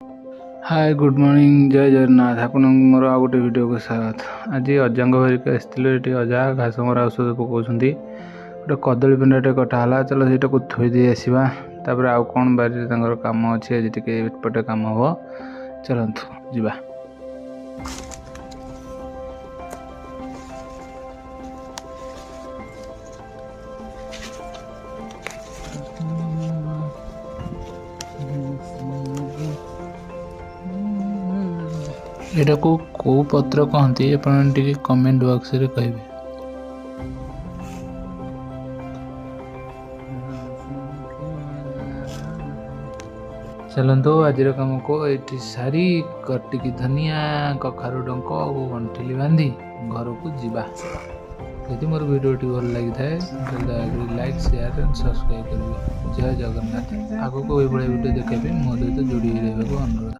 Hi good morning जय जगन्नाथ आपन मोर आ गोटे वीडियो को स्वागत। आज अजांग घरिक आसते अजा घास मरा औषध पकाउछन्ती गोटे कदली पेंडाटे कटाला चलो सीटा को थोई दे आसवा तापर आउ कौन बारी तांकर काम अच्छे आज टिके एपटे काम हम चलतु जीवा। एटा को पत्र कहती अपन टिके कमेंट बॉक्स रे कहबे। चलतो आज कम को ये सारी कटिकी धनिया कखारु डंक गंठिली बांधी घर को जीवा। यदि मोर वीडियो भल लगी थाए दया लाइक शेयर एंड सब्सक्राइब करेंगे। जय जगन्नाथ। आगो को ये वीडियो देखा मो सहित जोड़ी रहा अनुरोध।